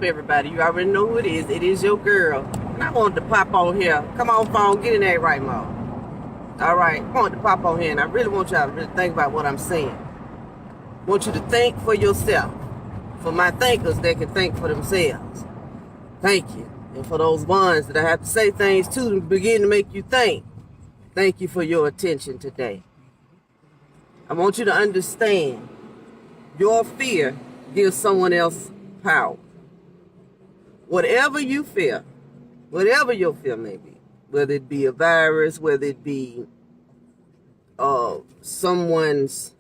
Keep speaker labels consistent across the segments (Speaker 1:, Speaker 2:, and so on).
Speaker 1: everybody? You already know who it is. It is your girl. And I wanted to pop on here. Come on, phone. Get in there right mode. All right. I wanted to pop on here, and I really want y'all to really think about what I'm saying. I want you to think for yourself. For my thinkers that can think for themselves. Thank you. And for those ones that I have to say things to begin to make you think. Thank you for your attention today. I want you to understand your fear gives someone else power. Whatever you fear, whatever your fear may be, whether it be a virus, whether it be someone's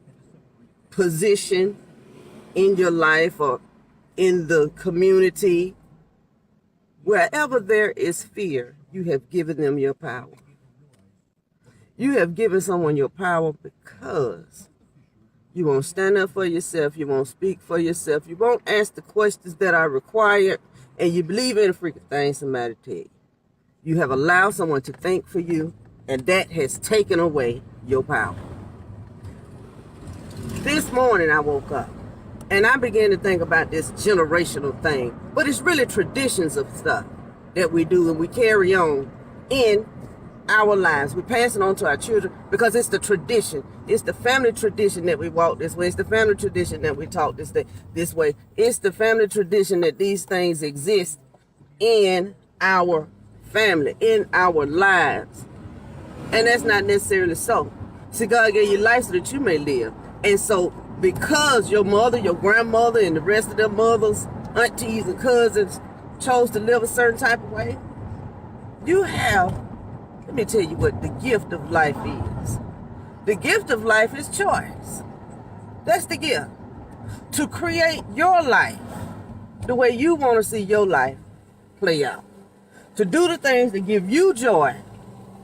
Speaker 1: position in your life or in the community, wherever there is fear, you have given them your power. You have given someone your power because you won't stand up for yourself. You won't speak for yourself. You won't ask the questions that are required. And you believe in the freaking thing somebody tell you. You have allowed someone to think for you. And that has taken away your power. This morning I woke up. And I began to think about this generational thing. But it's really traditions of stuff that we do and we carry on in our lives. We pass it on to our children because it's the tradition. It's the family tradition that we walk this way. It's the family tradition that we talk this way. It's the family tradition that these things exist in our family, in our lives. And that's not necessarily so. See, God gave you life so that you may live. And so because your mother, your grandmother, and the rest of their mothers, aunties, and cousins chose to live a certain type of way, you have. Let me tell you what the gift of life is. The gift of life is choice. That's the gift. To create your life the way you want to see your life play out. To do the things that give you joy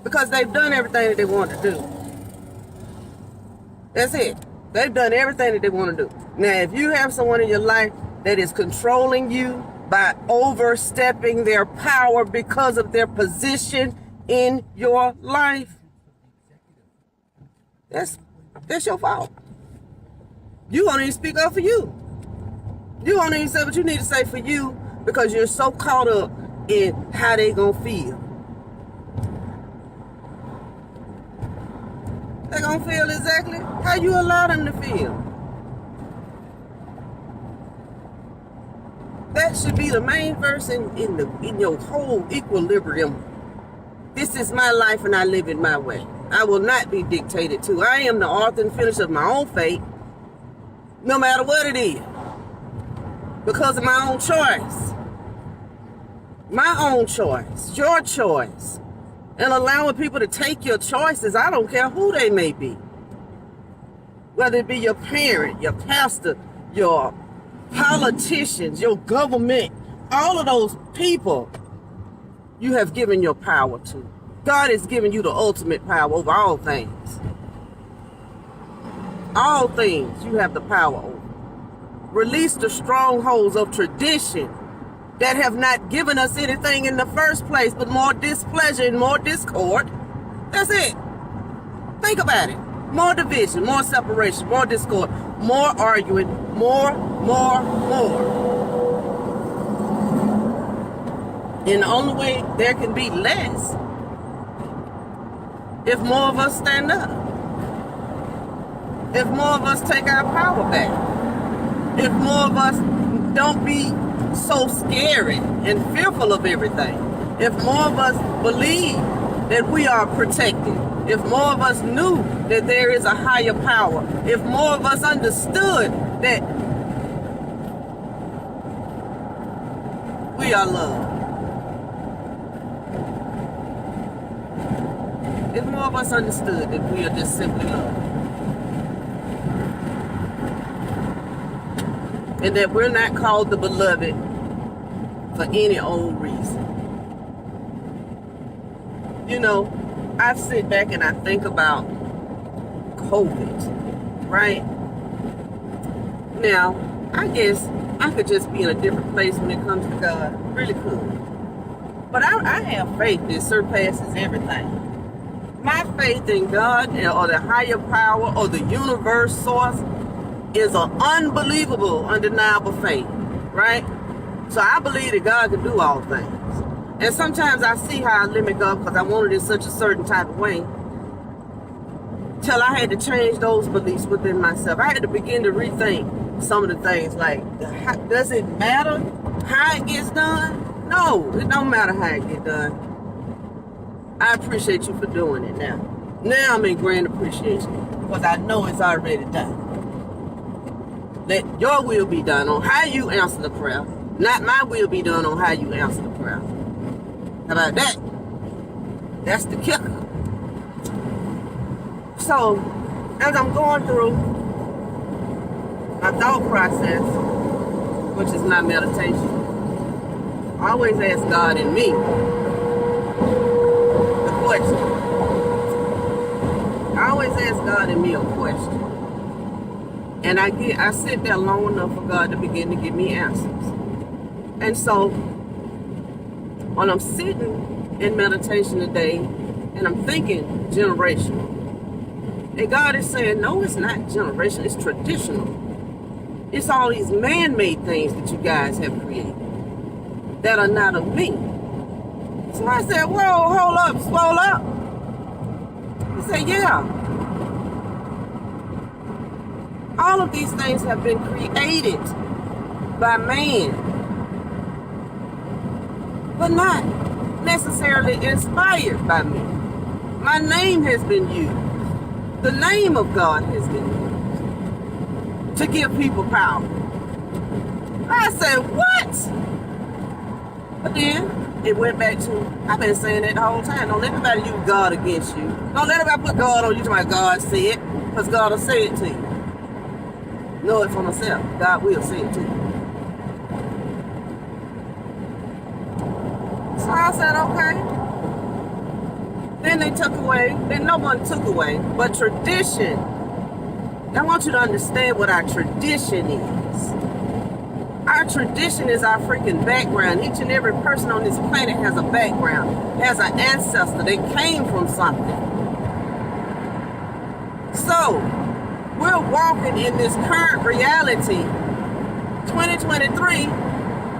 Speaker 1: because they've done everything that they want to do. That's it. They've done everything that they want to do. Now, if you have someone in your life that is controlling you by overstepping their power because of their position in your life, that's your fault. You won't even speak up for you. You won't even say what you need to say for you because you're so caught up in how they gonna feel. They're gonna feel exactly how you allow them to feel. That should be the main verse in your whole equilibrium. This is my life and I live it my way. I will not be dictated to. I am the author and finisher of my own fate, no matter what it is, because of my own choice. My own choice, your choice. And allowing people to take your choices, I don't care who they may be. Whether it be your parent, your pastor, your politicians, your government, all of those people you have given your power to. God has given you the ultimate power over all things. All things you have the power over. Release the strongholds of tradition that have not given us anything in the first place, but more displeasure and more discord. That's it. Think about it. More division, more separation, more discord, more arguing, more. And the only way there can be less if more of us stand up. If more of us take our power back. If more of us don't be so scary and fearful of everything. If more of us believe that we are protected. If more of us knew that there is a higher power. If more of us understood that we are loved. If more of us understood that we are just simply loved. And that we're not called the beloved for any old reason. You know, I sit back and I think about COVID, right? Now, I guess I could just be in a different place when it comes to God. Really could. But I have faith that surpasses everything. My faith in God or the higher power or the universe source is an unbelievable, undeniable faith, right? So I believe that God can do all things. And sometimes I see how I limit God because I wanted it in such a certain type of way. Till I had to change those beliefs within myself. I had to begin to rethink some of the things like, does it matter how it gets done? No, it don't matter how it gets done. I appreciate you for doing it now. Now I'm in grand appreciation because I know it's already done. Let your will be done on how you answer the prayer, not my will be done on how you answer the prayer. How about that? That's the kicker. So, as I'm going through my thought process, which is my meditation, I always ask God in me the question. I always ask God in me a question. And I sit there long enough for God to begin to give me answers. And so, when I'm sitting in meditation today, and I'm thinking generational, and God is saying, no, it's not generational, it's traditional. It's all these man-made things that you guys have created that are not of me. So I said, whoa, hold up, swole up. He said, yeah. All of these things have been created by man, but not necessarily inspired by me. My name has been used. The name of God has been used to give people power. I said, what? But then it went back to, I've been saying that the whole time. Don't let anybody use God against you. Don't let anybody put God on you to my God say it, because God will say it to you. Know it for myself. God will say it to you. So I said, okay. Then they took away, then no one took away, but tradition. I want you to understand what our tradition is. Our tradition is our freaking background. Each and every person on this planet has a background, has an ancestor. They came from something. So, we're walking in this current reality, 2023,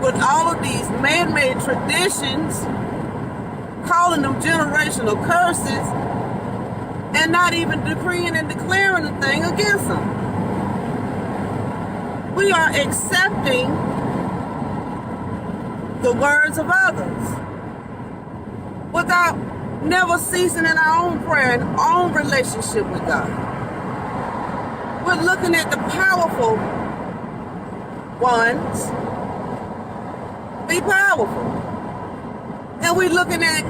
Speaker 1: with all of these man-made traditions, calling them generational curses, and not even decreeing and declaring a thing against them. We are accepting the words of others without never ceasing in our own prayer and own relationship with God. We're looking at the powerful ones be powerful. And we're looking at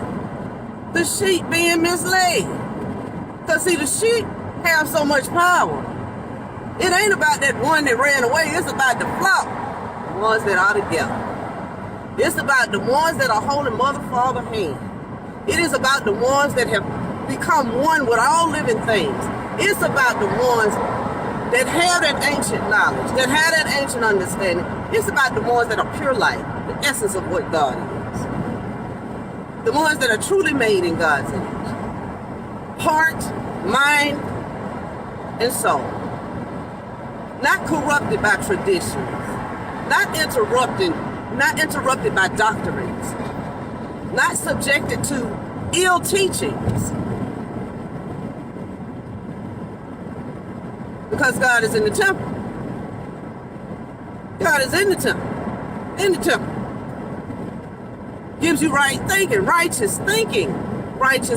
Speaker 1: the sheep being misled. Because see, the sheep have so much power. It ain't about that one that ran away. It's about the flock, the ones that are together. It's about the ones that are holding mother, father hand. It is about the ones that have become one with all living things. It's about the ones that have that ancient knowledge, that have that ancient understanding. It's about the ones that are pure light, the essence of what God is. The ones that are truly made in God's image. Heart, mind, and soul. Not corrupted by traditions. Not interrupted by doctrines. Not subjected to ill teachings. Because God is in the temple. God is in the temple. In the temple. Gives you right thinking, righteous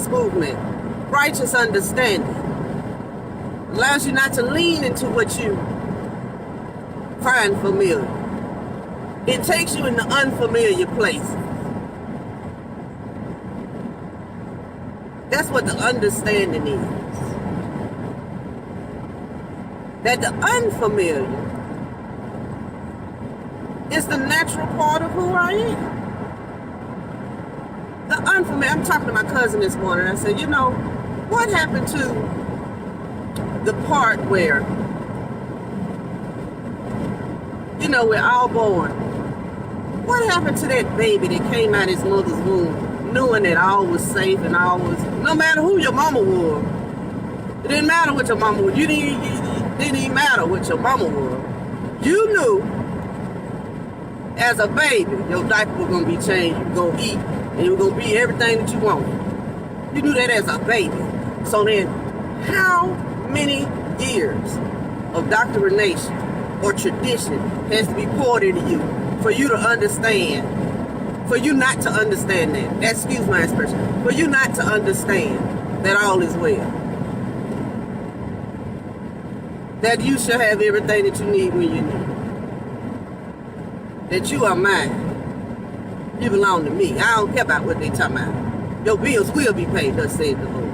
Speaker 1: movement, righteous understanding. Allows you not to lean into what you find familiar. It takes you in the unfamiliar place. That's what the understanding is. That the unfamiliar is the natural part of who I am. The unfamiliar, I'm talking to my cousin this morning. I said, you know, what happened to the part where, you know, we're all born. What happened to that baby that came out of his mother's womb, knowing that all was safe and all was, no matter who your mama was. It didn't matter what your mama was. It didn't even matter what your mama was. You knew As a baby, your diaper was going to be changed. You were going to eat, and you were going to be everything that you wanted. You knew that as a baby. So then, how many years of doctrination or tradition has to be poured into you for you to understand, for you not to understand that? Excuse my expression. For you not to understand that all is well. That you shall have everything that you need when you need it. That you are mine. You belong to me. I don't care about what they talking about. Your bills will be paid, thus saith the Lord.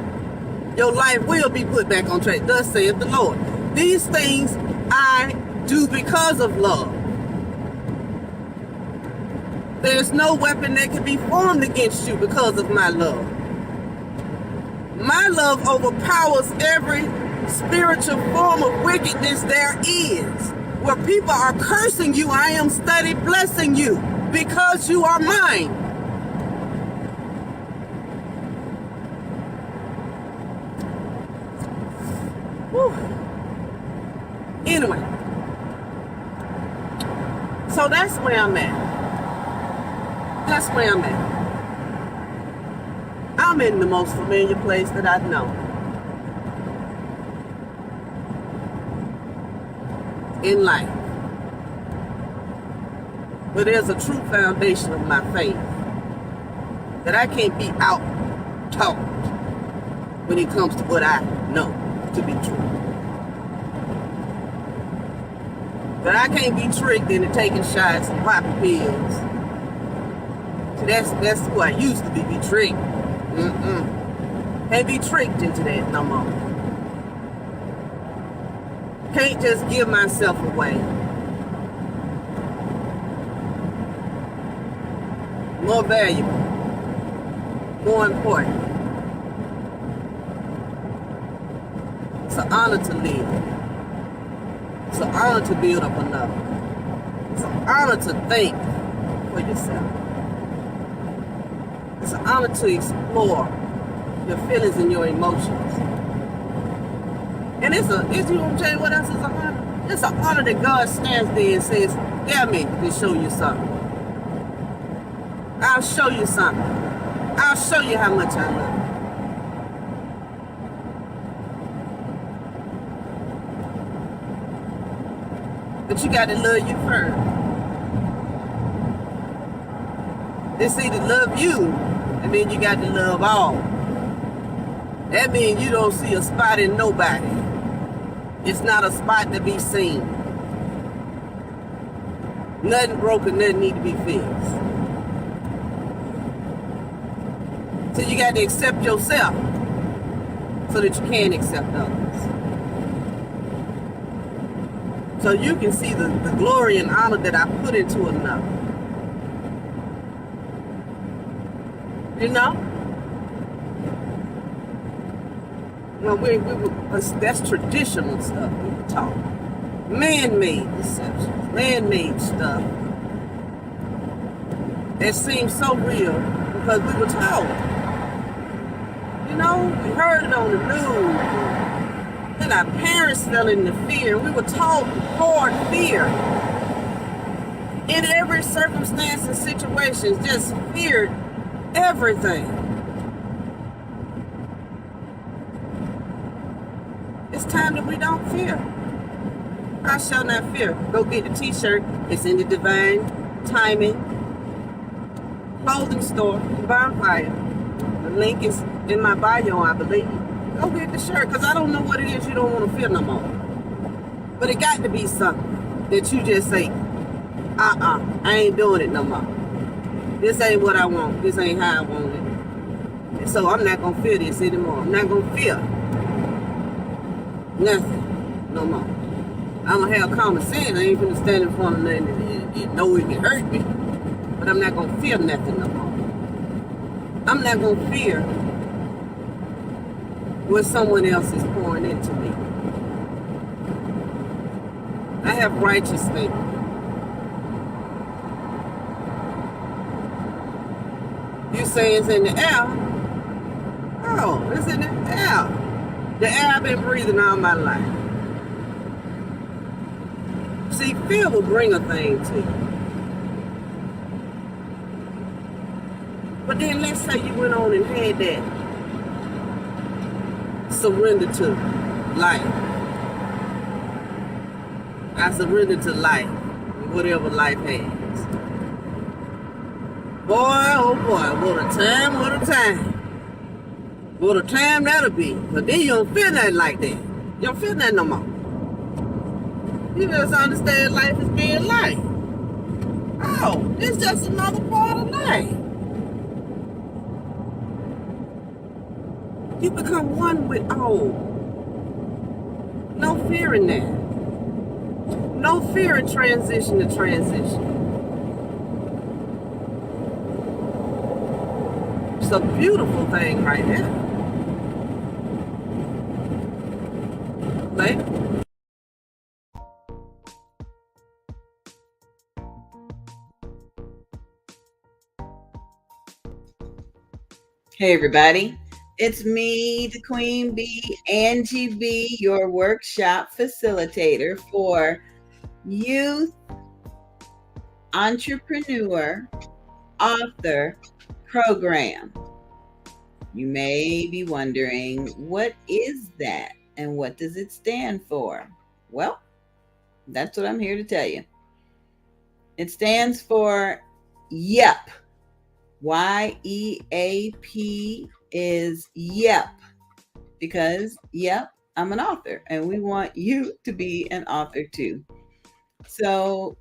Speaker 1: Your life will be put back on track, thus saith the Lord. These things I do because of love. There's no weapon that can be formed against you because of my love. My love overpowers every spiritual form of wickedness there is. Where people are cursing you, I am steady blessing you because you are mine. Whew. Anyway, so that's where I'm at. That's where I'm at. I'm in the most familiar place that I know. In life. But there's a true foundation of my faith that I can't be out-taught when it comes to what I know to be true. But I can't be tricked into taking shots and popping pills. So that's who I used to be tricked. Can't be tricked into that no more. Can't just give myself away. More valuable. More important. It's an honor to live. It's an honor to build up another. It's an honor to think for yourself. It's an honor to explore your feelings and your emotions. And you know what I'm saying? What else is an honor? It's an honor that God stands there and says, "Yeah, me to show you something. I'll show you something. I'll show you how much I love you." But you got to love you first. It's either love you, and then you got to love all. That means you don't see a spot in nobody. It's not a spot to be seen. Nothing broken, nothing need to be fixed. So you got to accept yourself so that you can accept others. So you can see the glory and honor that I put into another. You know? Well, that's traditional stuff we were taught. Man-made deceptions, man-made stuff that seems so real because we were taught. You know, we heard it on the news. Then our parents fell into fear. We were taught hard fear. In every circumstance and situation, just feared everything. It's time that we don't fear. I shall not fear. Go get the t-shirt. It's in the Divine Timing clothing store in Bonfire. The link is in my bio, I believe. Go get the shirt, because I don't know what it is you don't want to feel no more. But it got to be something that you just say, I ain't doing it no more. This ain't what I want. This ain't how I want it. And so I'm not going to feel this anymore. I'm not going to feel nothing no more. I'm going to have common sense. I ain't going to stand in front of nothing and know it can hurt me. But I'm not going to feel nothing no more. I'm not going to fear what someone else is pouring into me. I have righteous faith. You say it's in the air. Oh, it's in the air. The air I've been breathing all my life. See, fear will bring a thing to you. But then let's say you went on and had that surrender to life. I surrender to life, whatever life has. Boy, oh boy, what a time, what a time. What a time that'll be. But then you don't feel nothing like that. You don't feel nothing no more. You just understand life as being life. Oh, it's just another part of life. You become one with all. No fear in that. No fear in transition to transition. It's a beautiful thing right there. Like,
Speaker 2: hey everybody, it's me, the Queen Bee, Angie B, your workshop facilitator for Youth Entrepreneur Author Program. You may be wondering, what is that and what does it stand for? Well, that's what I'm here to tell you. It stands for YEP. YEAP is YEP, because yep, I'm an author and we want you to be an author too. So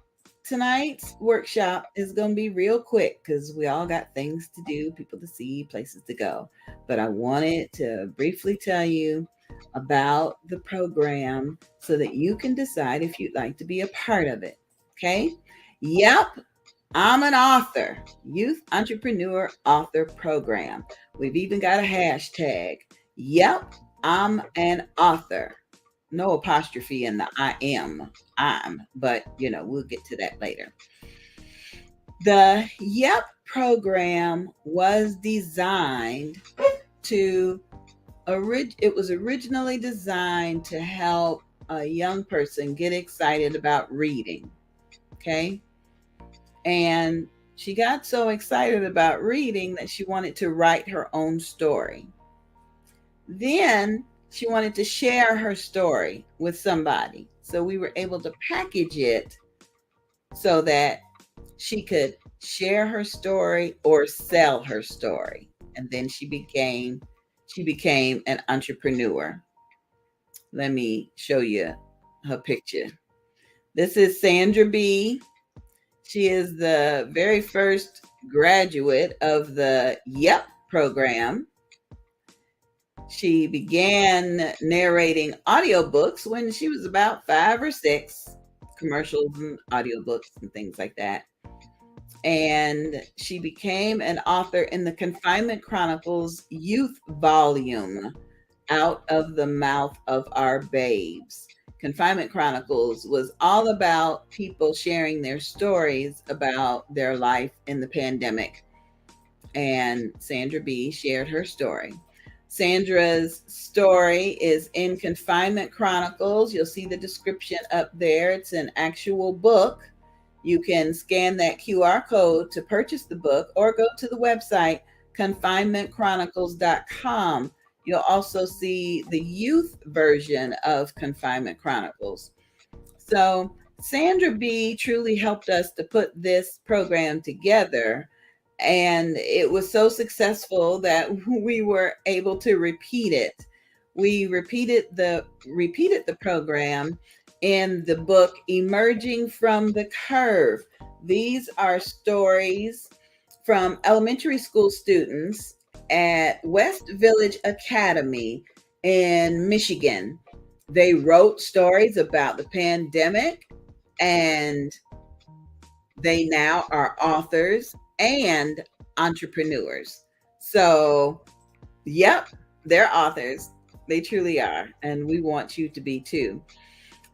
Speaker 2: tonight's workshop is going to be real quick because we all got things to do, people to see, places to go. But I wanted to briefly tell you about the program so that you can decide if you'd like to be a part of it. Okay? Yep, I'm an author, Youth Entrepreneur Author Program. We've even got a hashtag. Yep, I'm an author. No apostrophe in the I'm, but we'll get to that later. The YEP program was designed it was originally designed to help a young person get excited about reading. Okay. And she got so excited about reading that she wanted to write her own story. Then she wanted to share her story with somebody. So we were able to package it so that she could share her story or sell her story. And then she became an entrepreneur. Let me show you her picture. This is Sandra B. She is the very first graduate of the YEP program. She began narrating audiobooks when she was about 5 or 6, commercials and audiobooks and things like that. And she became an author in the Confinement Chronicles youth volume, Out of the Mouth of Our Babes. Confinement Chronicles was all about people sharing their stories about their life in the pandemic. And Sandra B shared her story. Sandra's story is in Confinement Chronicles. You'll see the description up there. It's an actual book. You can scan that QR code to purchase the book or go to the website confinementchronicles.com. You'll also see the youth version of Confinement Chronicles. So Sandra B truly helped us to put this program together. And it was so successful that we were able to repeat it. We repeated the program in the book Emerging from the Curve. These are stories from elementary school students at West Village Academy in Michigan. They wrote stories about the pandemic, and they now are authors and entrepreneurs. So, yep, they're authors. They truly are. And we want you to be too.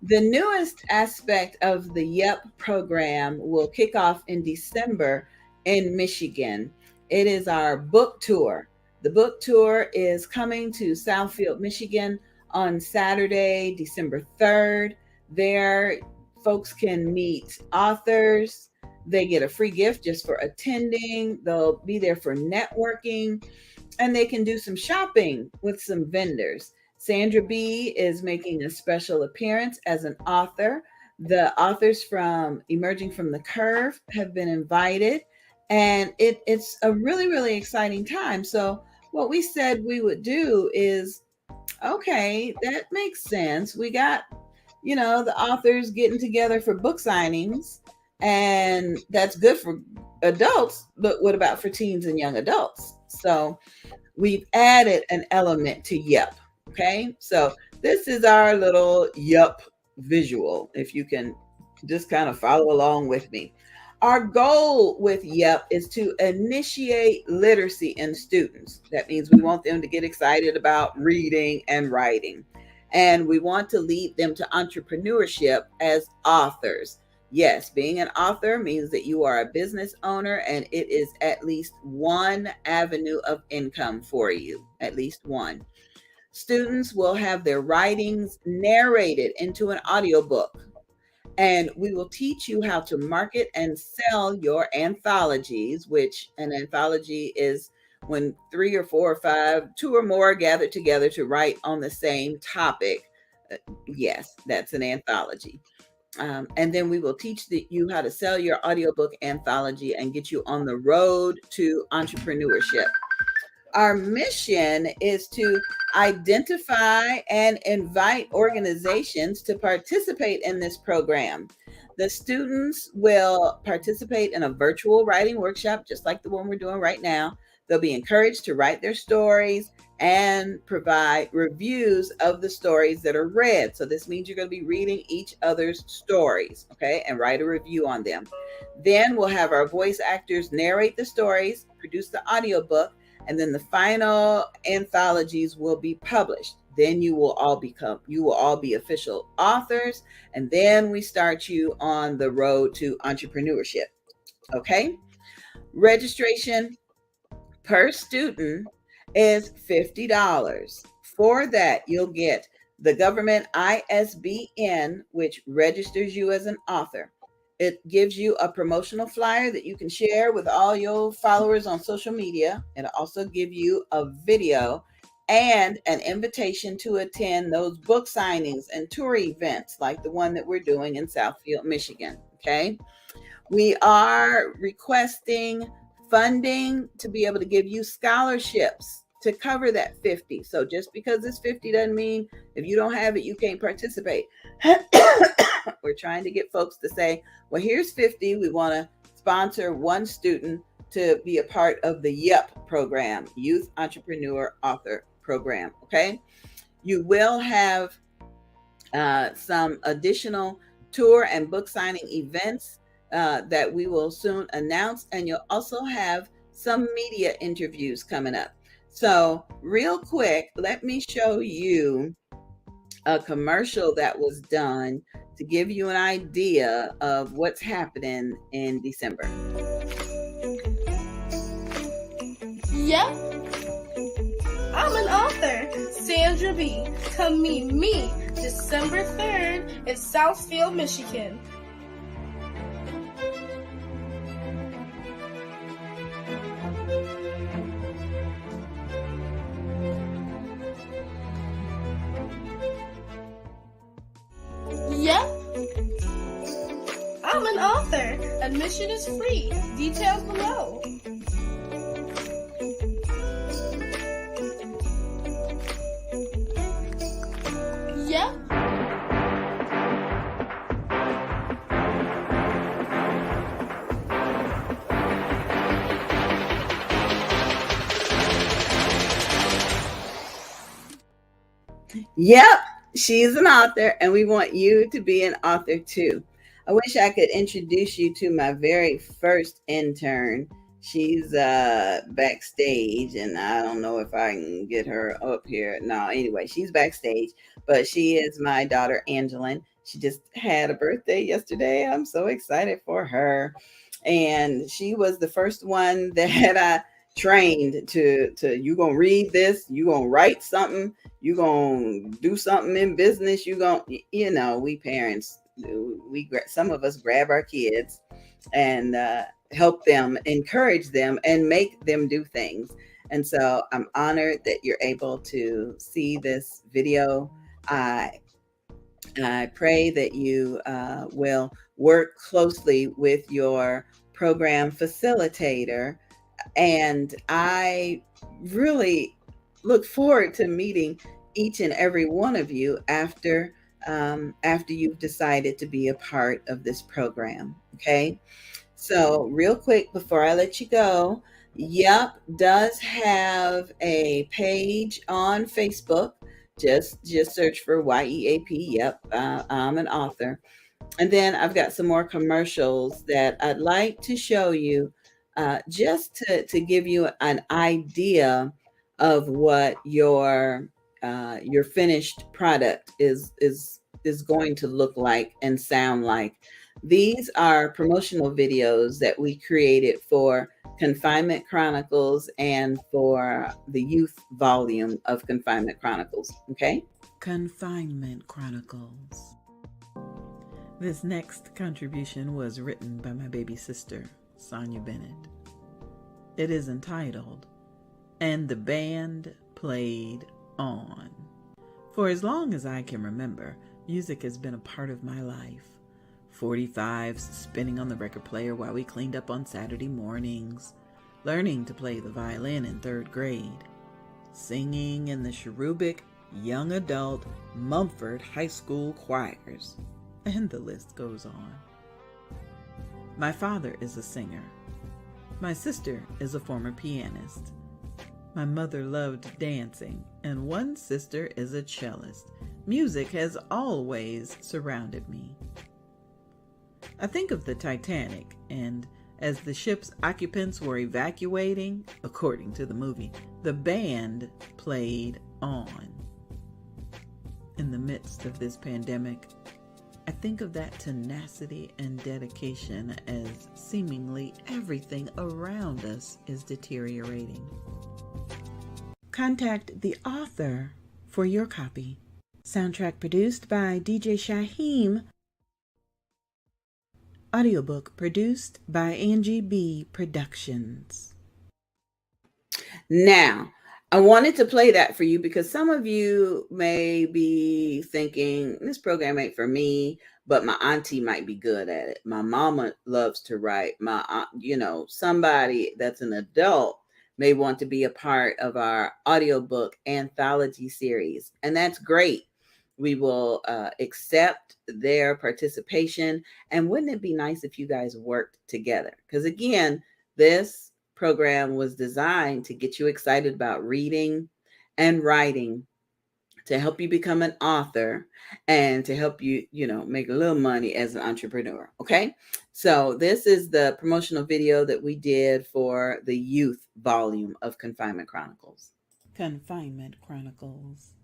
Speaker 2: The newest aspect of the YEP program will kick off in December in Michigan. It is our book tour. The book tour is coming to Southfield, Michigan on Saturday, December 3rd. There, folks can meet authors, They get a free gift just for attending. They'll be there for networking, and they can do some shopping with some vendors. Sandra B is making a special appearance as an author. The authors from Emerging from the Curve have been invited, and it's a really, really exciting time. So, what we said we would do is okay, that makes sense. We got, the authors getting together for book signings, and that's good for adults, but what about for teens and young adults? So, we've added an element to Yep. Okay. So this is our little Yep visual, if you can just kind of follow along with me. Our goal with Yep is to initiate literacy in students. That means we want them to get excited about reading and writing. And we want to lead them to entrepreneurship as authors. Yes, being an author means that you are a business owner, and it is at least one avenue of income for you, at least one. Students will have their writings narrated into an audiobook, and we will teach you how to market and sell your anthologies, which an anthology is when 3 or 4 or 5, 2 or more are gathered together to write on the same topic. Yes, that's an anthology. And then we will teach you how to sell your audiobook anthology and get you on the road to entrepreneurship. Our mission is to identify and invite organizations to participate in this program. The students will participate in a virtual writing workshop, just like the one we're doing right now. They'll be encouraged to write their stories and provide reviews of the stories that are read. So this means you're going to be reading each other's stories, okay, and write a review on them. Then we'll have our voice actors narrate the stories, produce the audiobook, and then the final anthologies will be published. Then you will all be official authors, and then we start you on the road to entrepreneurship. Okay? Registration per student is $50. For that, you'll get the government ISBN, which registers you as an author. It gives you a promotional flyer that you can share with all your followers on social media. It'll also give you a video and an invitation to attend those book signings and tour events like the one that we're doing in Southfield, Michigan. Okay. We are requesting funding to be able to give you scholarships to cover that 50. So just because it's 50 doesn't mean if you don't have it, you can't participate. We're trying to get folks to say, well, here's 50. We want to sponsor one student to be a part of the YEP program, Youth Entrepreneur Author Program. Okay. You will have some additional tour and book signing events that we will soon announce. And you'll also have some media interviews coming up. So real quick, let me show you a commercial that was done to give you an idea of what's happening in December.
Speaker 3: Yep, I'm an author, Sandra B. Come meet me December 3rd in Southfield, Michigan. Yep, I'm an author. Admission is free. Details below. Yep.
Speaker 2: Yep, she's an author, and we want you to be an author too. I wish I could introduce you to my very first intern. She's backstage, and I don't know if I can get her up here. No, anyway, she's backstage, but she is my daughter, Angeline. She just had a birthday yesterday. I'm so excited for her. And she was the first one that I trained to you gonna read this, you gonna write something, you gonna do something in business, we parents some of us grab our kids and help them, encourage them, and make them do things. And so I'm honored that you're able to see this video. I pray that you will work closely with your program facilitator. And I really look forward to meeting each and every one of you after you've decided to be a part of this program. Okay. So real quick before I let you go, Yup does have a page on Facebook. Just search for YEAP. Yep, I'm an author. And then I've got some more commercials that I'd like to show you, just to give you an idea of what your finished product is going to look like and sound like. These are promotional videos that we created for Confinement Chronicles and for the youth volume of Confinement Chronicles. Okay?
Speaker 4: Confinement Chronicles. This next contribution was written by my baby sister, Sonia Bennett. It is entitled, "And the Band Played On." For as long as I can remember, music has been a part of my life. 45s spinning on the record player while we cleaned up on Saturday mornings, learning to play the violin in 3rd grade, singing in the cherubic young adult Mumford High School choirs, and the list goes on. My father is a singer. My sister is a former pianist. My mother loved dancing, and one sister is a cellist. Music has always surrounded me. I think of the Titanic, and as the ship's occupants were evacuating, according to the movie, the band played on. In the midst of this pandemic, I think of that tenacity and dedication as seemingly everything around us is deteriorating. Contact the author for your copy. Soundtrack produced by DJ Shaheem. Audiobook produced by Angie B. Productions.
Speaker 2: Now, I wanted to play that for you because some of you may be thinking, this program ain't for me, but my auntie might be good at it. My mama loves to write. My aunt, somebody that's an adult may want to be a part of our audiobook anthology series. And that's great. We will accept their participation. And wouldn't it be nice if you guys worked together? Because again, this program was designed to get you excited about reading and writing, to help you become an author, and to help you, make a little money as an entrepreneur. Okay. So this is the promotional video that we did for the youth volume of Confinement Chronicles.
Speaker 4: Confinement Chronicles.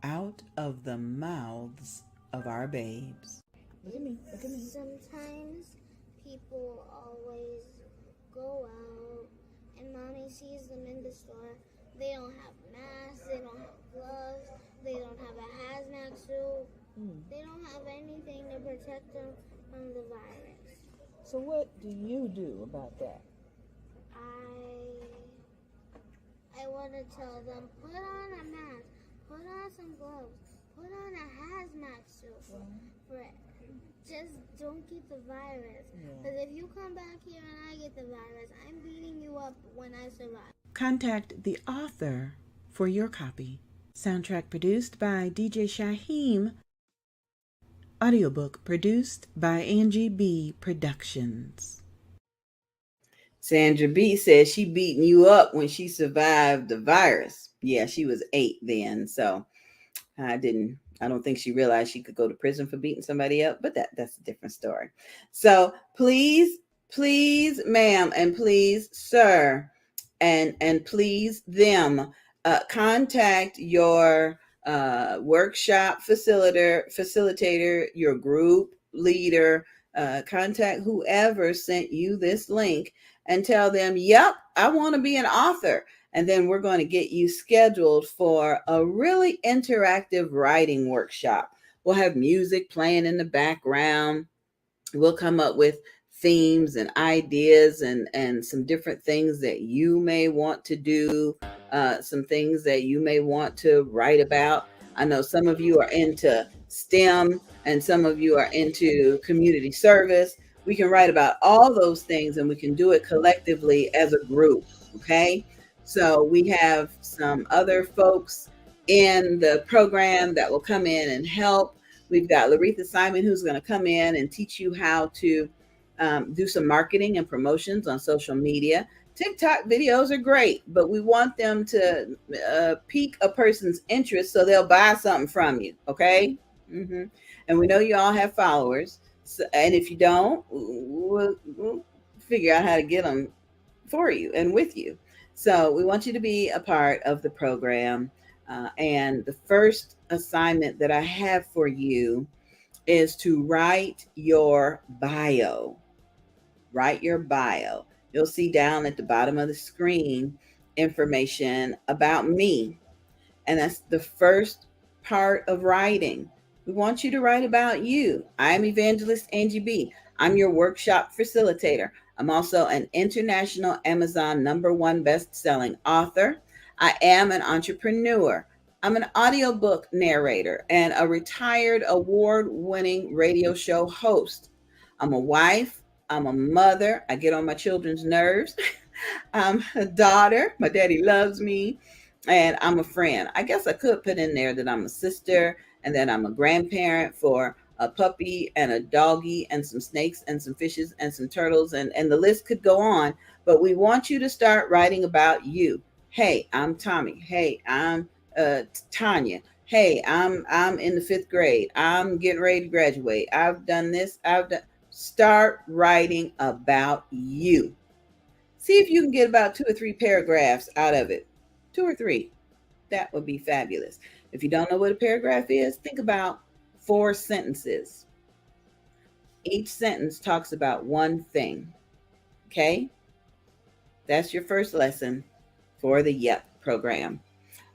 Speaker 4: Out of the mouths of our babes.
Speaker 5: Look at me. Sometimes people always go out and mommy sees them in the store. They don't have masks, they don't have gloves, they don't have a hazmat suit. They don't have anything to protect them from the virus.
Speaker 6: So what do you do about that?
Speaker 5: I want to tell them, put on a mask, put on some gloves, put on a hazmat suit. Just don't get the virus. Because if you come back here and I get the virus, I'm beating you up when I survive.
Speaker 4: Contact the author for your copy. Soundtrack produced by DJ Shaheem. Audiobook produced by Angie B. Productions.
Speaker 2: Sandra B says she beating you up when she survived the virus. Yeah, she was 8 then, so I don't think she realized she could go to prison for beating somebody up, but that's a different story. So please, ma'am, and please, sir, and please, them, contact your workshop facilitator, your group leader, contact whoever sent you this link and tell them, yep, I want to be an author. And then we're going to get you scheduled for a really interactive writing workshop We'll have music playing in the background. We'll come up with themes and ideas and some different things that you may want to do, some things that you may want to write about. I know some of you are into STEM and some of you are into community service. We can write about all those things and we can do it collectively as a group. Okay. So we have some other folks in the program that will come in and help. We've got Laretha Simon, who's going to come in and teach you how to do some marketing and promotions on social media. TikTok videos are great, but we want them to pique a person's interest so they'll buy something from you, okay? And we know you all have followers. So, and if you don't, we'll figure out how to get them for you and with you. So we want you to be a part of the program. And the first assignment that I have for you is to write your bio. Write your bio. You'll see down at the bottom of the screen information about me. And that's the first part of writing. We want you to write about you. I'm Evangelist Angie B. I'm your workshop facilitator. I'm also an international Amazon #1 best-selling author. I am an entrepreneur. I'm an audiobook narrator and a retired award-winning radio show host. I'm a wife. I'm a mother. I get on my children's nerves. I'm a daughter. My daddy loves me. And I'm a friend. I guess I could put in there that I'm a sister and that I'm a grandparent for a puppy and a doggy and some snakes and some fishes and some turtles. And the list could go on. But we want you to start writing about you. Hey, I'm Tommy. Hey, I'm Tanya. Hey, I'm in the 5th grade. I'm getting ready to graduate. I've done this. Start writing about you. See if you can get about 2 or 3 paragraphs out of it. 2 or 3. That would be fabulous. If you don't know what a paragraph is, think about 4 sentences. Each sentence talks about one thing. Okay? That's your first lesson for the YEP program.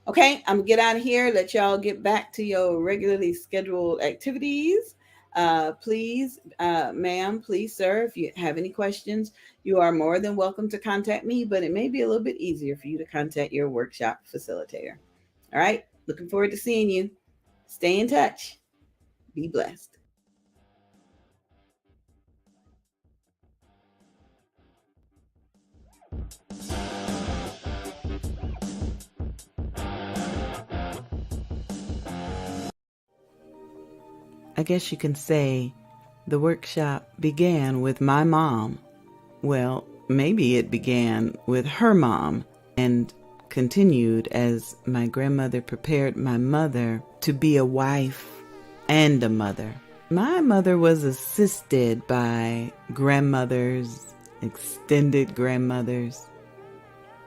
Speaker 2: Okay, I'm gonna get out of here, let y'all get back to your regularly scheduled activities. Please, ma'am, please, sir, if you have any questions, you are more than welcome to contact me, but it may be a little bit easier for you to contact your workshop facilitator. All right, looking forward to seeing you. Stay in touch. Be blessed.
Speaker 4: I guess you can say the workshop began with my mom. Well, maybe it began with her mom and continued as my grandmother prepared my mother to be a wife and a mother. My mother was assisted by grandmothers, extended grandmothers.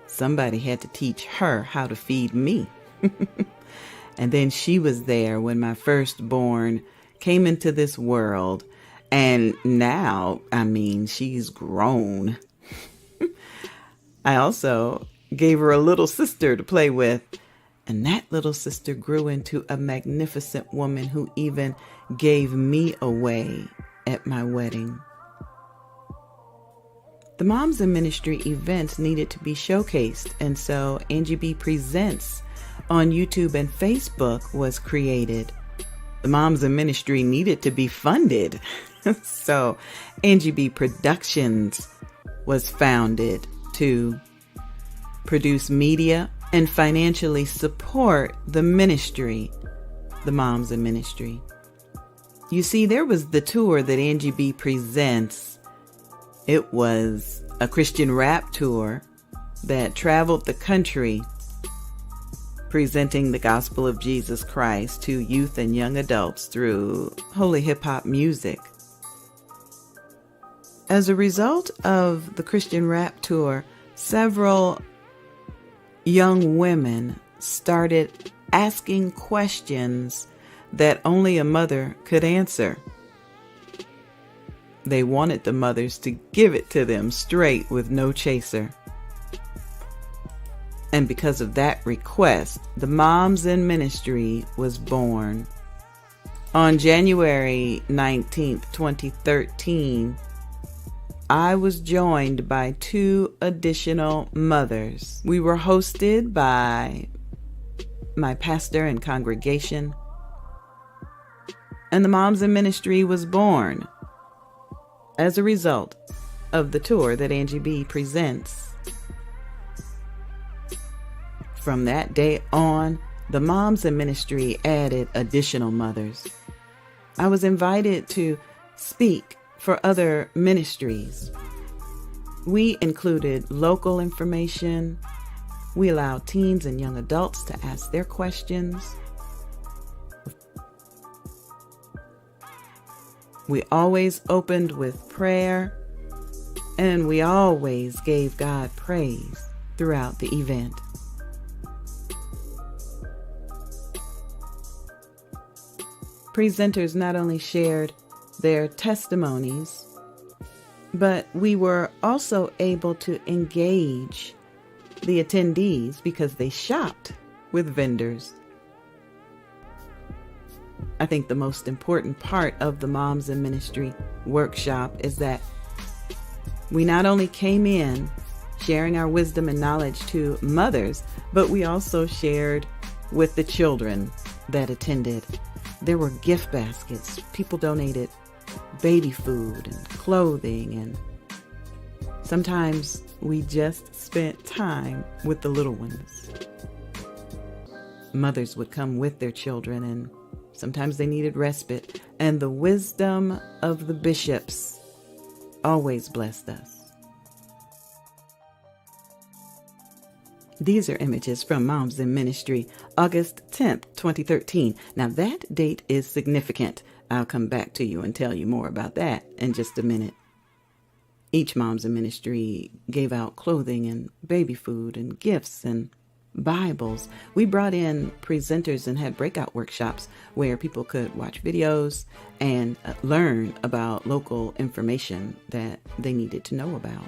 Speaker 4: Somebody had to teach her how to feed me. And then she was there when my firstborn came into this world. And now, I mean, she's grown. I also gave her a little sister to play with. And that little sister grew into a magnificent woman who even gave me away at my wedding. The Moms in Ministry events needed to be showcased. And so Angie B Presents on YouTube and Facebook was created. The Moms in Ministry needed to be funded. So Angie B Productions was founded to produce media and financially support the ministry, the Moms in Ministry. You see, there was the tour that Angie B Presents. It was a Christian rap tour that traveled the country presenting the gospel of Jesus Christ to youth and young adults through holy hip hop music. As a result of the Christian rap tour, several young women started asking questions that only a mother could answer. They wanted the mothers to give it to them straight with no chaser. And because of that request, the Moms in Ministry was born.
Speaker 2: On January 19th, 2013, I was joined by 2 additional mothers. We were hosted by my pastor and congregation, and the Moms in Ministry was born as a result of the tour that Angie B presents. From that day on, the Moms in Ministry added additional mothers. I was invited to speak for other ministries. We included local information. We allowed teens and young adults to ask their questions. We always opened with prayer, and we always gave God praise throughout the event. Presenters not only shared their testimonies, but we were also able to engage the attendees because they shopped with vendors. I think the most important part of the Moms in Ministry workshop is that we not only came in sharing our wisdom and knowledge to mothers, but we also shared with the children that attended. There were gift baskets. People donated baby food and clothing, and sometimes we just spent time with the little ones. Mothers would come with their children, and sometimes they needed respite, and the wisdom of the bishops always blessed us. These are images from Moms in Ministry, August 10th, 2013. Now that date is significant. I'll come back to you and tell you more about that in just a minute. Each Moms in Ministry gave out clothing and baby food and gifts and Bibles. We brought in presenters and had breakout workshops where people could watch videos and learn about local information that they needed to know about.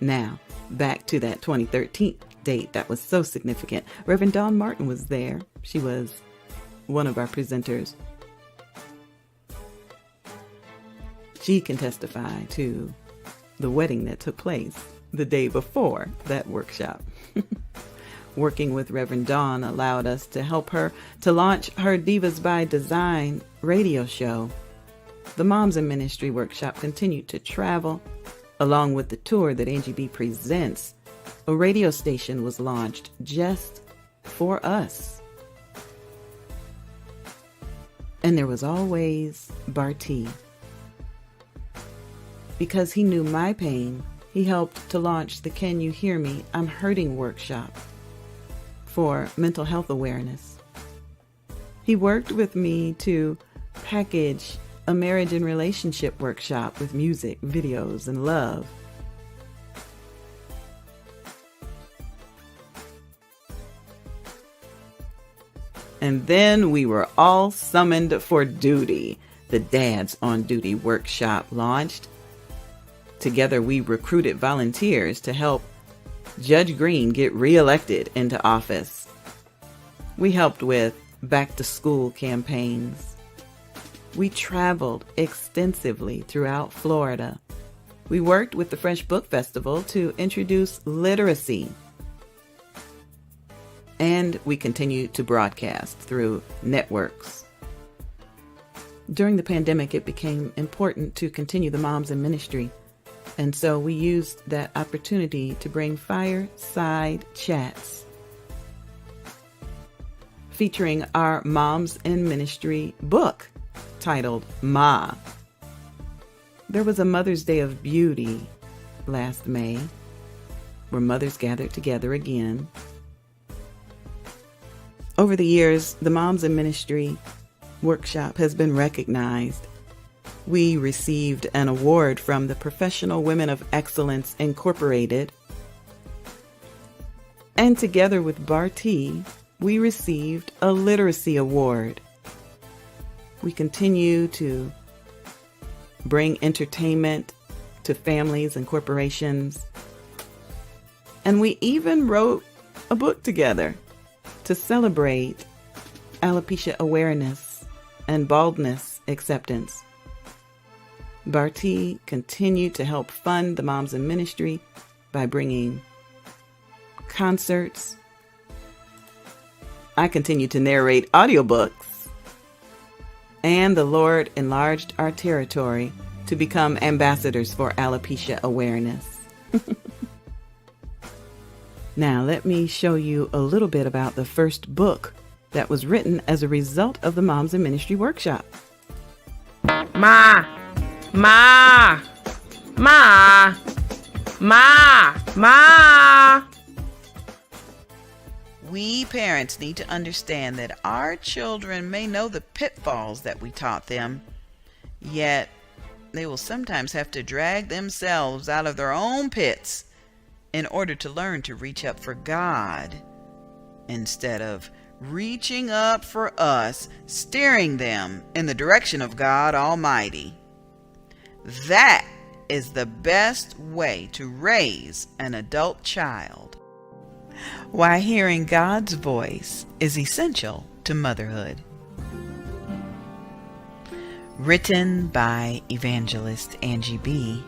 Speaker 2: Now, back to that 2013 date that was so significant. Reverend Dawn Martin was there. She was one of our presenters. She can testify to the wedding that took place the day before that workshop. Working with Reverend Dawn allowed us to help her to launch her Divas by Design radio show. The Moms in Ministry workshop continued to travel. Along with the tour that Angie B presents, a radio station was launched just for us. And there was always Barty. Because he knew my pain, he helped to launch the Can You Hear Me? I'm Hurting workshop for mental health awareness. He worked with me to package a marriage and relationship workshop with music, videos, and love. And then we were all summoned for duty. The Dads on Duty workshop launched. Together we recruited volunteers to help Judge Green get reelected into office. We helped with back to school campaigns. We traveled extensively throughout Florida. We worked with the Fresh Book Festival to introduce literacy. And we continued to broadcast through networks. During the pandemic, it became important to continue the Moms in Ministry. And so we used that opportunity to bring fireside chats featuring our Moms in Ministry book titled Ma. There was a Mother's Day of Beauty last May where mothers gathered together again. Over the years, the Moms in Ministry workshop has been recognized. We received an award from the Professional Women of Excellence Incorporated. And together with Barty, we received a literacy award. We continue to bring entertainment to families and corporations. And we even wrote a book together to celebrate alopecia awareness
Speaker 4: and baldness acceptance. Barty continued to help fund the Moms in Ministry by bringing concerts. I continued to narrate audiobooks. And the Lord enlarged our territory to become ambassadors for alopecia awareness. Now, let me show you a little bit about the first book that was written as a result of the Moms in Ministry workshop.
Speaker 7: Ma, Ma, Ma, Ma, Ma.
Speaker 4: We parents need to understand that our children may know the pitfalls that we taught them, yet they will sometimes have to drag themselves out of their own pits in order to learn to reach up for God instead of reaching up for us, steering them in the direction of God Almighty. That is the best way to raise an adult child. Why hearing God's voice is essential to motherhood. Written by evangelist Angie B.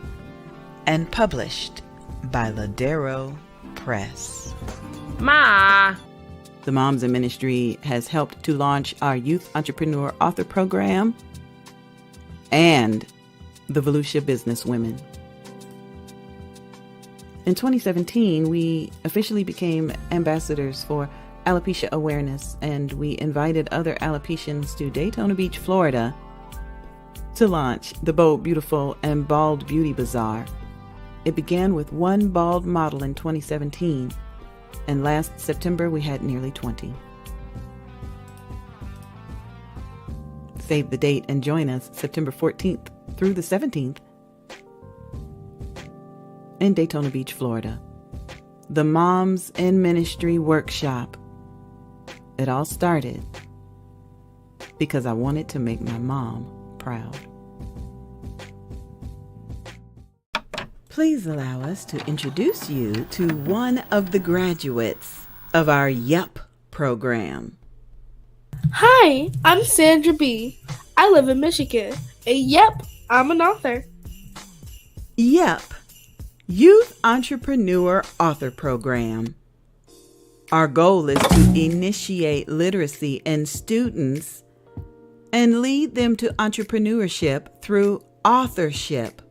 Speaker 4: and published by Ladero Press.
Speaker 7: Ma.
Speaker 4: The Moms in Ministry has helped to launch our Youth Entrepreneur Author Program and the Volusia Business Women. In 2017, we officially became ambassadors for alopecia awareness, and we invited other alopecians to Daytona Beach, Florida, to launch the Bold, Beautiful, and Bald Beauty Bazaar. It began with one bald model in 2017, and last September we had nearly 20. Save the date and join us September 14th through the 17th in Daytona Beach, Florida. The Moms in Ministry workshop. It all started because I wanted to make my mom proud. Please allow us to introduce you to one of the graduates of our YEP program.
Speaker 8: Hi, I'm Sandra B. I live in Michigan. And yep, I'm an author.
Speaker 4: YEP, Youth Entrepreneur Author Program. Our goal is to initiate literacy in students and lead them to entrepreneurship through authorship.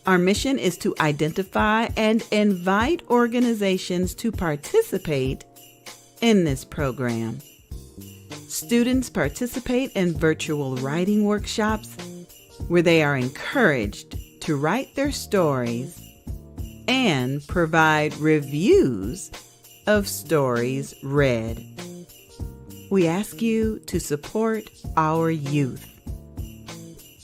Speaker 4: Our mission is to identify and invite organizations to participate in this program. Students participate in virtual writing workshops where they are encouraged to write their stories and provide reviews of stories read. We ask you to support our youth.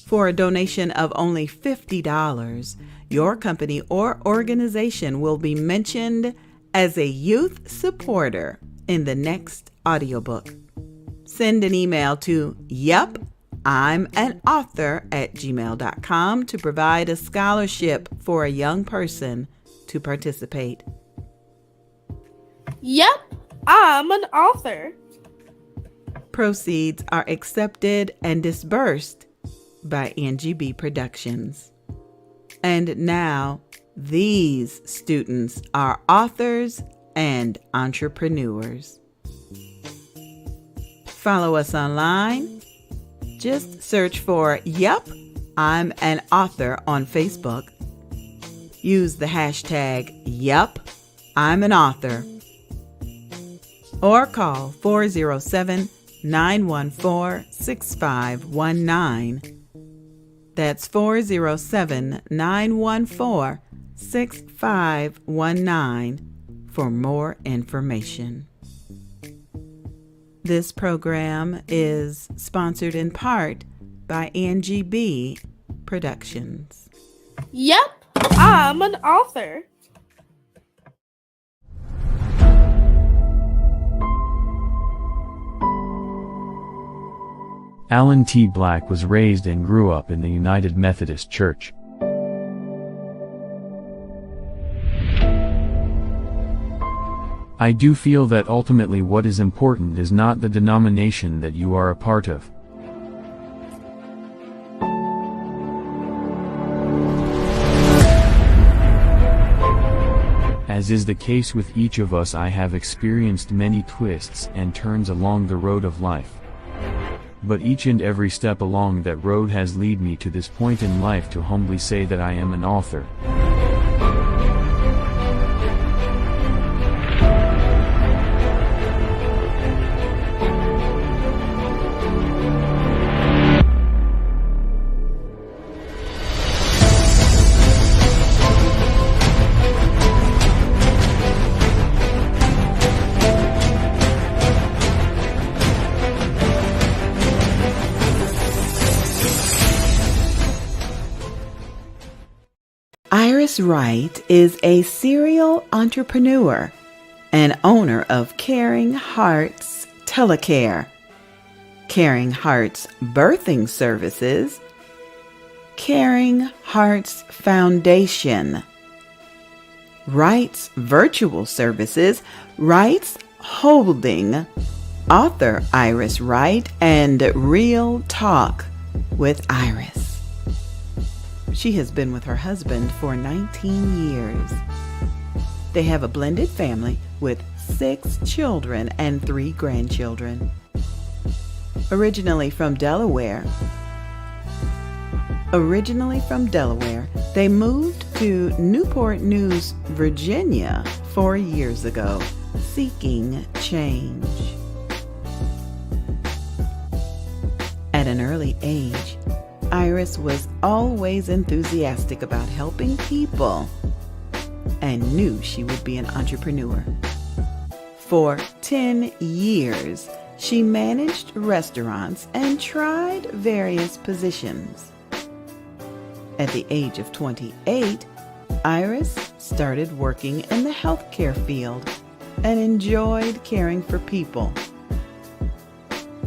Speaker 4: For a donation of only $50, your company or organization will be mentioned as a youth supporter in the next audiobook. Send an email to yepI'mAnAuthor@gmail.com to provide a scholarship for a young person to participate.
Speaker 8: Yep, I'm an author.
Speaker 4: Proceeds are accepted and disbursed by Angie B. Productions. And now, these students are authors and entrepreneurs. Follow us online. Just search for Yep, I'm an Author on Facebook. Use the hashtag Yep, I'm an Author. Or call 407-914-6519. That's 407-914-6519 for more information. This program is sponsored in part by Angie B. Productions.
Speaker 8: Yep, I'm an author.
Speaker 9: Alan T. Black was raised and grew up in the United Methodist Church. I do feel that ultimately what is important is not the denomination that you are a part of. As is the case with each of us, I have experienced many twists and turns along the road of life. But each and every step along that road has led me to this point in life to humbly say that I am an author.
Speaker 4: Iris Wright is a serial entrepreneur and owner of Caring Hearts Telecare, Caring Hearts Birthing Services, Caring Hearts Foundation, Wright's Virtual Services, Wright's Holding, author Iris Wright, and Real Talk with Iris. She has been with her husband for 19 years. They have a blended family with 6 children and 3 grandchildren. Originally from Delaware, they moved to Newport News, Virginia 4 years ago, seeking change. At an early age, Iris was always enthusiastic about helping people and knew she would be an entrepreneur. For 10 years, she managed restaurants and tried various positions. At the age of 28, Iris started working in the healthcare field and enjoyed caring for people.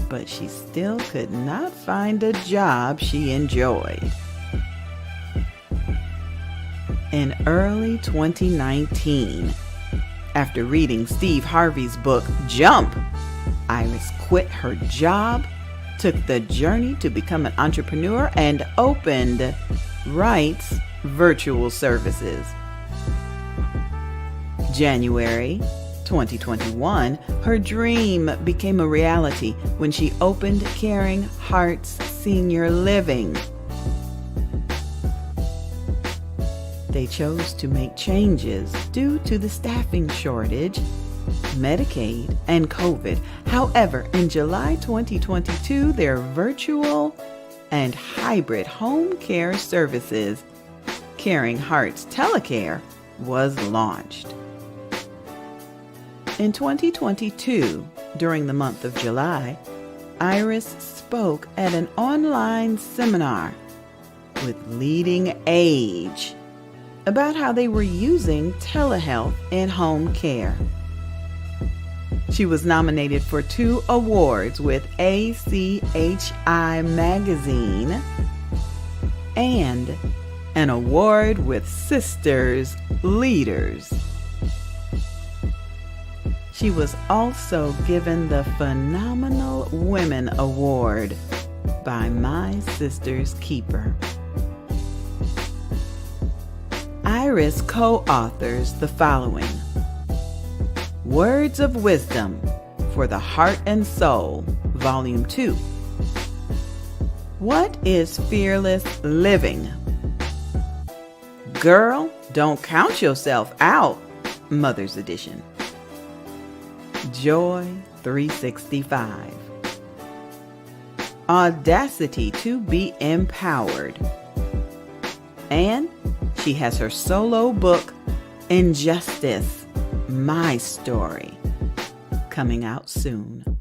Speaker 4: But she still could not find a job she enjoyed. In early 2019, after reading Steve Harvey's book, Jump, Iris quit her job, took the journey to become an entrepreneur, and opened Wright's Virtual Services. January 2021, her dream became a reality when she opened Caring Hearts Senior Living. They chose to make changes due to the staffing shortage, Medicaid, and COVID. However, in July 2022, their virtual and hybrid home care services, Caring Hearts Telecare, was launched. In 2022, during the month of July, Iris spoke at an online seminar with Leading Age about how they were using telehealth in home care. She was nominated for 2 awards with ACHI Magazine and an award with Sisters Leaders. She was also given the Phenomenal Women Award by My Sister's Keeper. Iris co-authors the following: Words of Wisdom for the Heart and Soul, Volume 2. What is Fearless Living? Girl, Don't Count Yourself Out, Mother's Edition. Joy 365. Audacity to be Empowered. And she has her solo book, Injustice, My Story, coming out soon.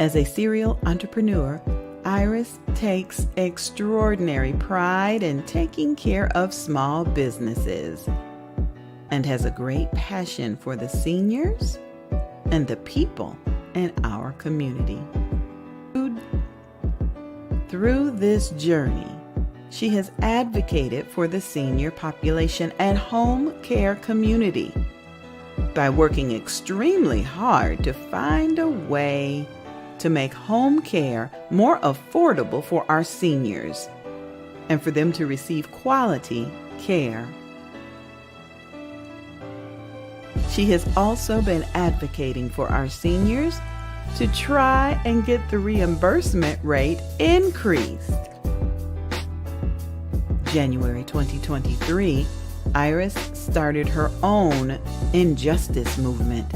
Speaker 4: As a serial entrepreneur, Iris takes extraordinary pride in taking care of small businesses and has a great passion for the seniors and the people in our community. Through this journey, she has advocated for the senior population and home care community by working extremely hard to find a way to make home care more affordable for our seniors and for them to receive quality care. She has also been advocating for our seniors to try and get the reimbursement rate increased. January 2023, Iris started her own injustice movement.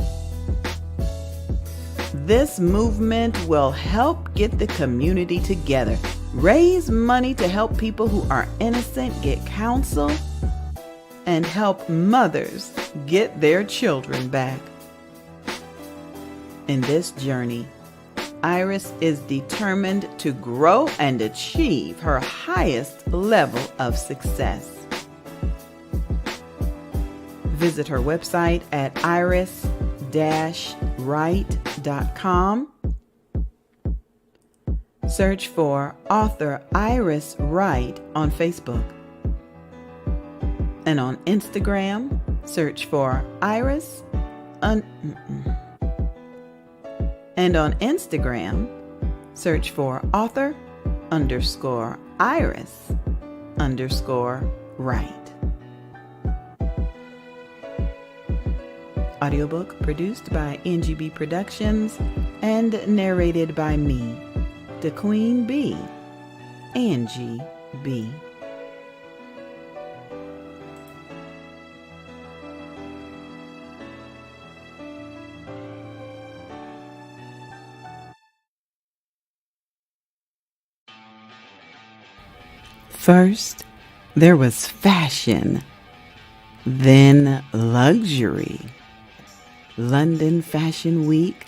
Speaker 4: This movement will help get the community together, raise money to help people who are innocent get counsel, and help mothers get their children back. In this journey, Iris is determined to grow and achieve her highest level of success. Visit her website at iris-wright.com. Search for author Iris Wright on Facebook. And on Instagram, search for Iris. And on Instagram, search for author_Iris_Wright. Audiobook produced by NGB Productions and narrated by me, the Queen Bee, Angie B. First, there was fashion, then luxury, London Fashion Week,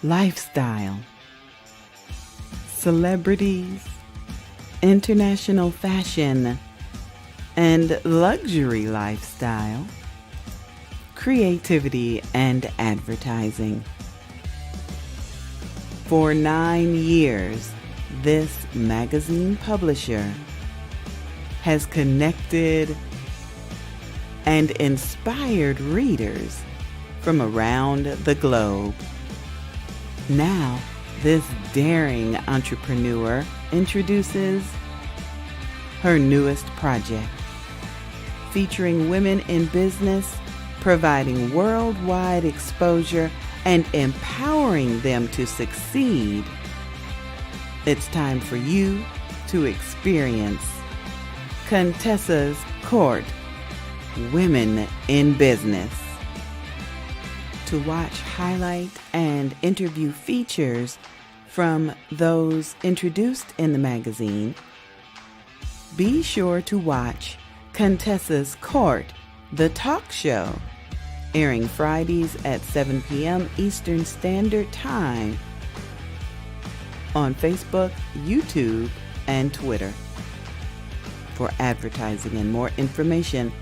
Speaker 4: lifestyle, celebrities, international fashion, and luxury lifestyle, creativity and advertising. For 9 years, this magazine publisher has connected and inspired readers from around the globe. Now, this daring entrepreneur introduces her newest project, featuring women in business, providing worldwide exposure and empowering them to succeed. It's time for you to experience Contessa's Court, Women in Business. To watch highlight and interview features from those introduced in the magazine, be sure to watch Contessa's Court, the talk show, airing Fridays at 7 p.m. Eastern Standard Time on Facebook, YouTube, and Twitter. For advertising and more information,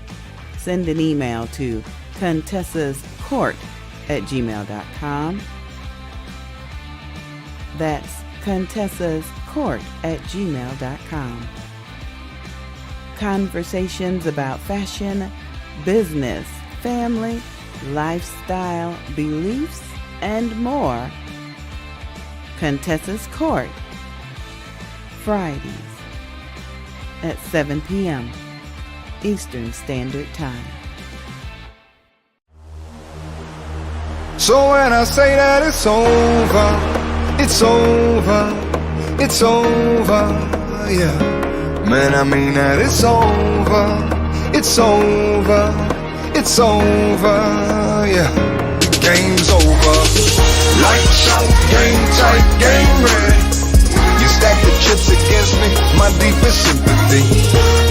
Speaker 4: send an email to contessascourt@gmail.com. That's contessascourt@gmail.com. Conversations about fashion, business, family, lifestyle, beliefs, and more. Contessa's Court, Fridays at 7 p.m. Eastern Standard Time.
Speaker 10: So when I say that it's over, it's over, it's over, yeah. Man, I mean that it's over, it's over, it's over, yeah. Game's over. Lights out, game tight, game ready. You stack the chips against me, my deepest sympathy.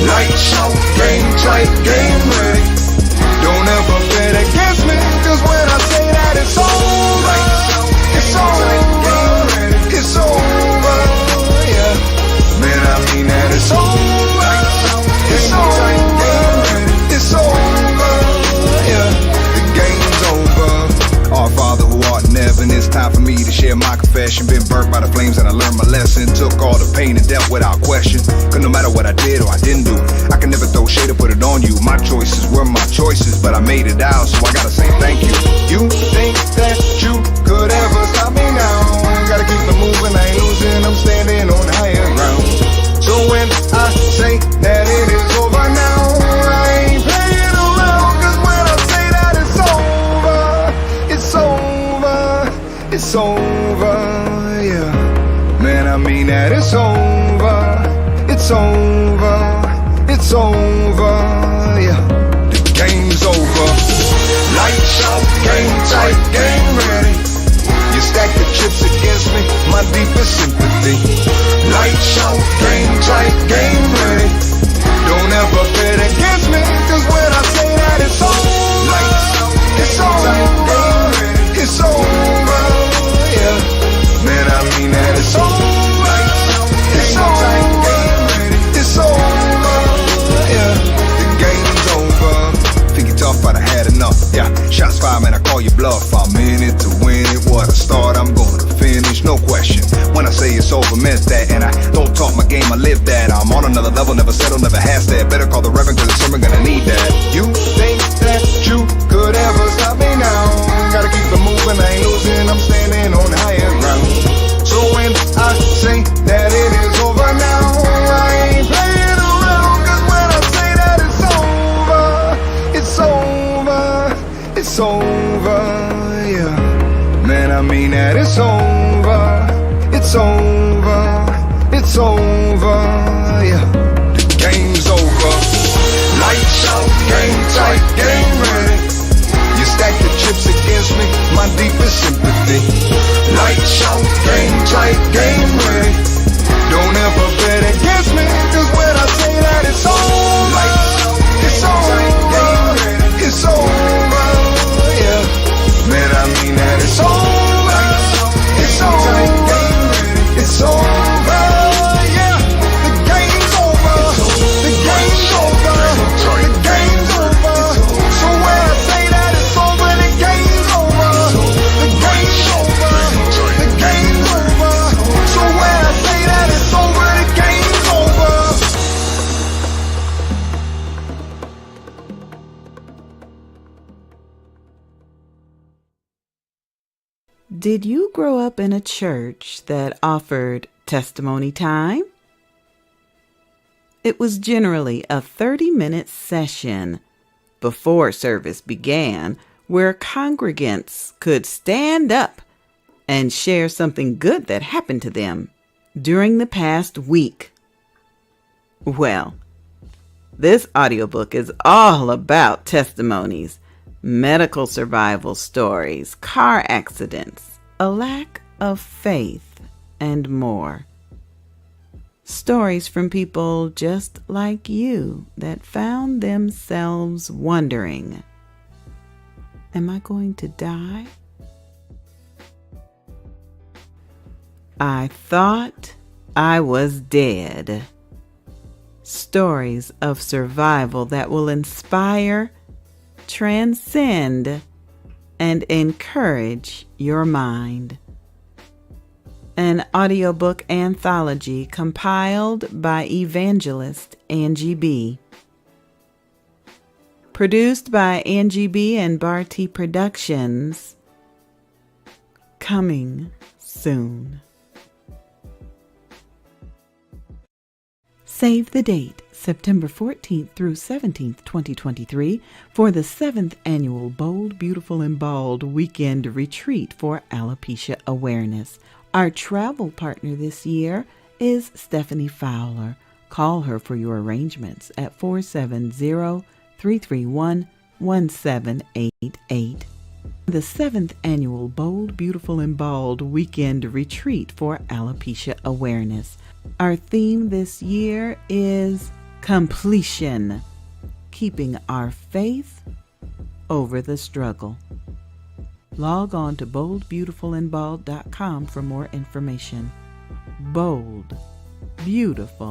Speaker 10: Lights out, game tight, game ready. Don't ever bet against me, cause when I say that it's over, it's over, it's over, yeah. Man, I mean that it's over, it's over, it's over, yeah. The game's over. Our Father who art in heaven, it's time for me to share my confession. Been burnt by the flames and I learned my my lesson. Took all the pain and dealt without question. Cause no matter what I did or I didn't do, I can never throw shade or put it on you. My choices were my choices, but I made it out, so I gotta say thank you. You think that you could ever stop me now? Gotta keep it moving, I ain't losing, I'm standing on higher ground. So when I say that it is over now, I ain't playing around. Cause when I say that it's over, it's over, it's over, yeah. Man, I mean that it's over, it's over, it's over, yeah. The game's over. Lights out, game tight, game ready. You stack the chips against me, my deepest sympathy. Lights out, game tight, game ready. Don't ever bet against me, cause when I say that it's over, lights out, it's over, it's over, yeah. Man, I mean that it's over, it's over, it's over, yeah. The game's over. Think you're tough, but I had enough, yeah. Shots fired, man, I call you bluff. I'm in it to win it, what a start, I'm gonna finish, no question. When I say it's over, meant that, and I don't talk my game, I live that. I'm on another level, never settle, never has that. Better call the reverend, cause the sermon gonna need that. You think that you could ever stop me now? Gotta keep it moving, I ain't losing, I'm standing on higher ground. So when I say that it is over now, I ain't playing around. Cause when I say that it's over, it's over, it's over, yeah. Man, I mean that it's over, it's over, it's over, yeah. The game's over. Lights out, game tight, game ready. You stack the chips against me, my deepest sympathy. Lights out, game tight, game ready. Don't ever bet against me, cause when I say that it's over, it's over, it's over, yeah. Man, I mean that it's over, it's over, it's over, yeah. The game's over, the game's over, the game's over. So when I say that it's over, the game's over, the game's over, the game's over. So when I say that it's over, the game's over.
Speaker 4: Did you grow up in a church that offered testimony time? It was generally a 30-minute session before service began where congregants could stand up and share something good that happened to them during the past week. Well, this audiobook is all about testimonies, medical survival stories, car accidents, a lack of faith, and more. Stories from people just like you that found themselves wondering, am I going to die? I thought I was dead. Stories of survival that will inspire, transcend, and encourage your mind. An audiobook anthology compiled by evangelist Angie B. Produced by Angie B. and Barty Productions. Coming soon. Save the date, September 14th through 17th, 2023, for the 7th Annual Bold, Beautiful, and Bald Weekend Retreat for Alopecia Awareness. Our travel partner this year is Stephanie Fowler. Call her for your arrangements at 470-331-1788. The 7th Annual Bold, Beautiful, and Bald Weekend Retreat for Alopecia Awareness. Our theme this year is completion, keeping our faith over the struggle. Log on to boldbeautifulandbald.com for more information. Bold, beautiful,